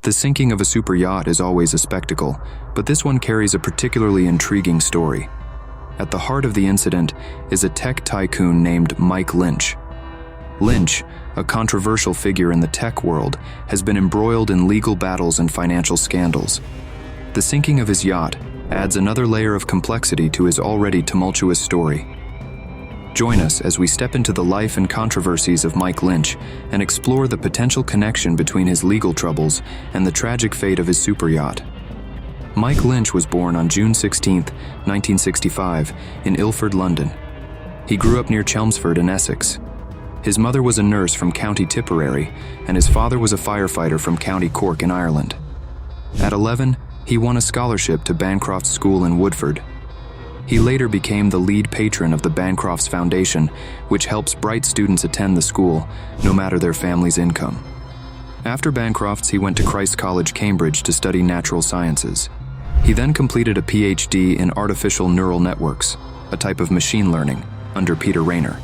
The sinking of a super yacht is always a spectacle, but this one carries a particularly intriguing story. At the heart of the incident is a tech tycoon named Mike Lynch. Lynch, a controversial figure in the tech world, has been embroiled in legal battles and financial scandals. The sinking of his yacht adds another layer of complexity to his already tumultuous story. Join us as we step into the life and controversies of Mike Lynch and explore the potential connection between his legal troubles and the tragic fate of his superyacht. Mike Lynch was born on June 16, 1965, in Ilford, London. He grew up near Chelmsford in Essex. His mother was a nurse from County Tipperary, and his father was a firefighter from County Cork in Ireland. At 11, he won a scholarship to Bancroft's School in Woodford. He later became the lead patron of the Bancroft's Foundation, which helps bright students attend the school, no matter their family's income. After Bancroft's, he went to Christ's College, Cambridge to study natural sciences. He then completed a PhD in artificial neural networks, a type of machine learning, under Peter Rainer.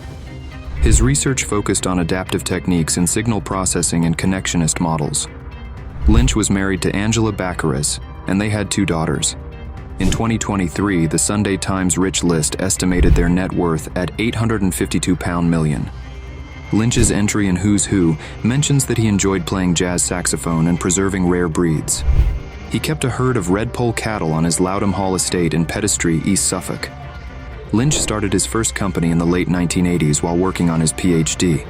His research focused on adaptive techniques in signal processing and connectionist models. Lynch was married to Angela Baccaris, and they had 2 daughters. In 2023, the Sunday Times Rich List estimated their net worth at £852 million. Lynch's entry in Who's Who mentions that he enjoyed playing jazz saxophone and preserving rare breeds. He kept a herd of red poll cattle on his Loudham Hall estate in Pettistry, East Suffolk. Lynch started his first company in the late 1980s while working on his PhD.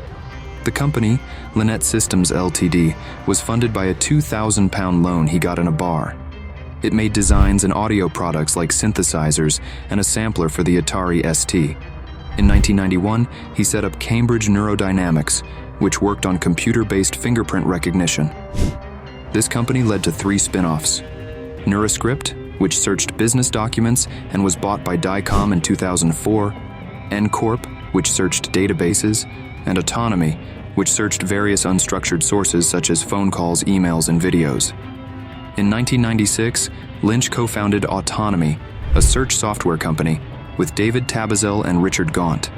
The company, Lynette Systems Ltd., was funded by a £2,000 loan he got in a bar. It made designs and audio products like synthesizers and a sampler for the Atari ST. In 1991, he set up Cambridge Neurodynamics, which worked on computer-based fingerprint recognition. This company led to 3 spin-offs: Neuroscript, which searched business documents and was bought by Dicom in 2004, N-Corp, which searched databases, and Autonomy, which searched various unstructured sources such as phone calls, emails, and videos. In 1996, Lynch co-founded Autonomy, a search software company, with David Tabazel and Richard Gaunt.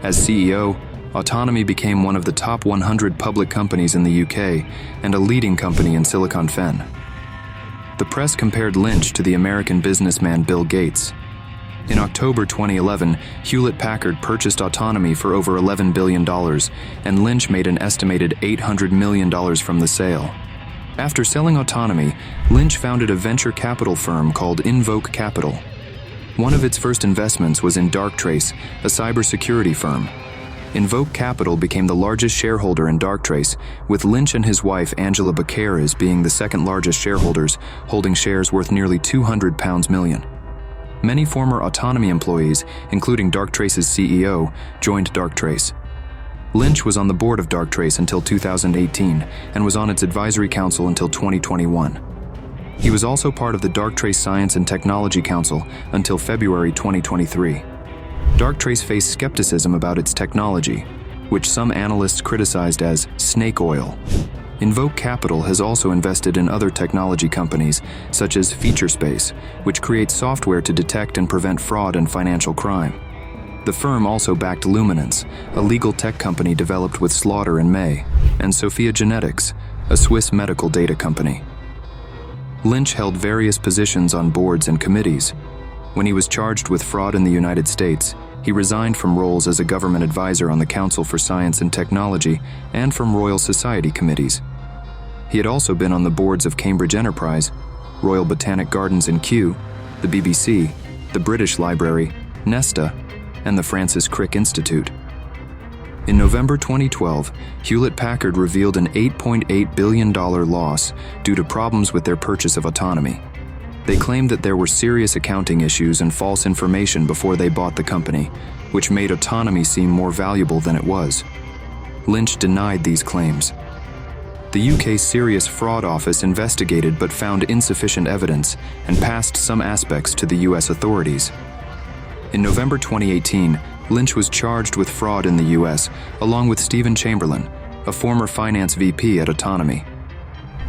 As CEO, Autonomy became one of the top 100 public companies in the UK and a leading company in Silicon Fen. The press compared Lynch to the American businessman Bill Gates. In October 2011, Hewlett-Packard purchased Autonomy for over $11 billion, and Lynch made an estimated $800 million from the sale. After selling Autonomy, Lynch founded a venture capital firm called Invoke Capital. One of its first investments was in Darktrace, a cybersecurity firm. Invoke Capital became the largest shareholder in Darktrace, with Lynch and his wife Angela Baccaris being the second largest shareholders, holding shares worth nearly £200 million. Many former Autonomy employees, including Darktrace's CEO, joined Darktrace. Lynch was on the board of Darktrace until 2018 and was on its advisory council until 2021. He was also part of the Darktrace Science and Technology Council until February 2023. Darktrace faced skepticism about its technology, which some analysts criticized as snake oil. Invoke Capital has also invested in other technology companies, such as Featurespace, which creates software to detect and prevent fraud and financial crime. The firm also backed Luminance, a legal tech company developed with Slaughter and May, and Sophia Genetics, a Swiss medical data company. Lynch held various positions on boards and committees. When he was charged with fraud in the United States, he resigned from roles as a government advisor on the Council for Science and Technology and from Royal Society committees. He had also been on the boards of Cambridge Enterprise, Royal Botanic Gardens in Kew, the BBC, the British Library, Nesta, and the Francis Crick Institute. In November 2012, Hewlett-Packard revealed an $8.8 billion loss due to problems with their purchase of Autonomy. They claimed that there were serious accounting issues and false information before they bought the company, which made Autonomy seem more valuable than it was. Lynch denied these claims. The UK's Serious Fraud Office investigated but found insufficient evidence and passed some aspects to the US authorities. In November 2018, Lynch was charged with fraud in the US, along with Stephen Chamberlain, a former finance VP at Autonomy.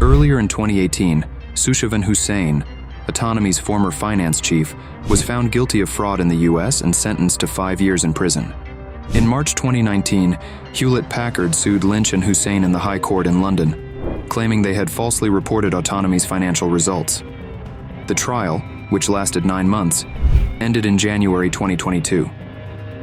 Earlier in 2018, Sushavan Hussain, Autonomy's former finance chief, was found guilty of fraud in the US and sentenced to 5 years in prison. In March 2019, Hewlett-Packard sued Lynch and Hussain in the High Court in London. claiming they had falsely reported Autonomy's financial results. The trial, which lasted 9 months, ended in January 2022.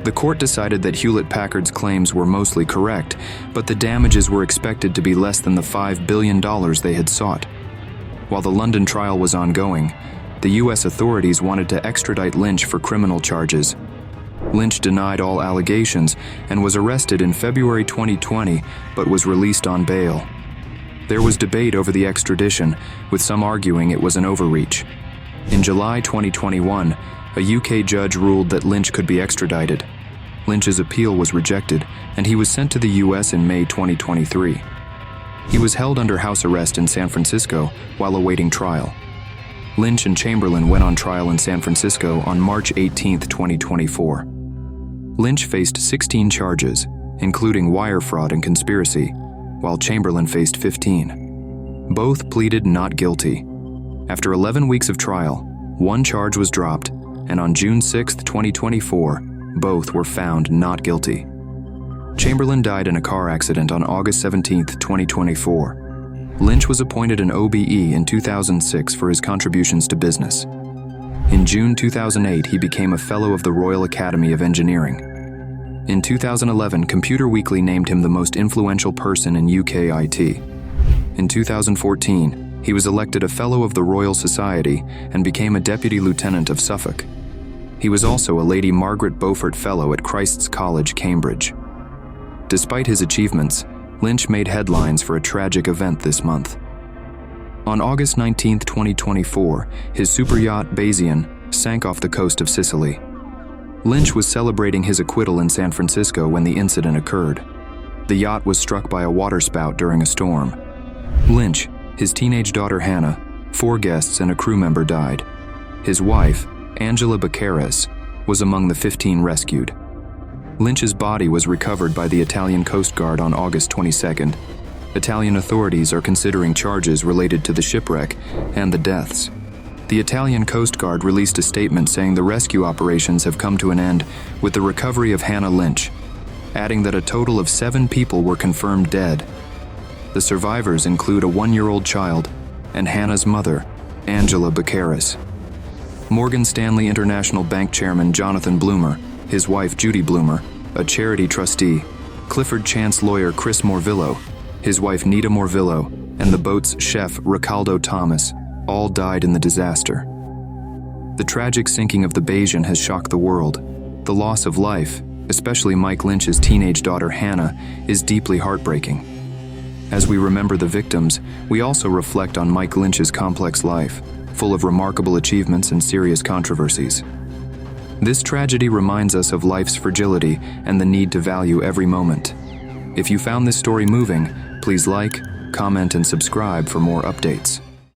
The court decided that Hewlett-Packard's claims were mostly correct, but the damages were expected to be less than the $5 billion they had sought. While the London trial was ongoing, the U.S. authorities wanted to extradite Lynch for criminal charges. Lynch denied all allegations and was arrested in February 2020, but was released on bail. There was debate over the extradition, with some arguing it was an overreach. In July 2021, a UK judge ruled that Lynch could be extradited. Lynch's appeal was rejected, and he was sent to the U.S. in May 2023. He was held under house arrest in San Francisco while awaiting trial. Lynch and Chamberlain went on trial in San Francisco on March 18, 2024. Lynch faced 16 charges, including wire fraud and conspiracy, while Chamberlain faced 15. Both pleaded not guilty. After 11 weeks of trial, one charge was dropped, and on June 6, 2024, both were found not guilty. Chamberlain died in a car accident on August 17, 2024. Lynch was appointed an OBE in 2006 for his contributions to business. In June 2008, he became a Fellow of the Royal Academy of Engineering. In 2011, Computer Weekly named him the most influential person in UK IT. In 2014, he was elected a Fellow of the Royal Society and became a Deputy Lieutenant of Suffolk. He was also a Lady Margaret Beaufort Fellow at Christ's College, Cambridge. Despite his achievements, Lynch made headlines for a tragic event this month. On August 19, 2024, his superyacht Bayesian sank off the coast of Sicily. Lynch was celebrating his acquittal in San Francisco when the incident occurred. The yacht was struck by a waterspout during a storm. Lynch, his teenage daughter Hannah, 4 guests and a crew member died. His wife, Angela Beccaris, was among the 15 rescued. Lynch's body was recovered by the Italian Coast Guard on August 22nd. Italian authorities are considering charges related to the shipwreck and the deaths. The Italian Coast Guard released a statement saying the rescue operations have come to an end with the recovery of Hannah Lynch, adding that a total of 7 people were confirmed dead. The survivors include a 1-year-old child and Hannah's mother, Angela Beccaris. Morgan Stanley International Bank Chairman Jonathan Bloomer, his wife Judy Bloomer, a charity trustee, Clifford Chance lawyer Chris Morvillo, his wife Nita Morvillo, and the boat's chef Ricaldo Thomas all died in the disaster. The tragic sinking of the Bayesian has shocked the world. The loss of life, especially Mike Lynch's teenage daughter Hannah, is deeply heartbreaking. As we remember the victims, we also reflect on Mike Lynch's complex life, full of remarkable achievements and serious controversies. This tragedy reminds us of life's fragility and the need to value every moment. If you found this story moving, please like, comment, and subscribe for more updates.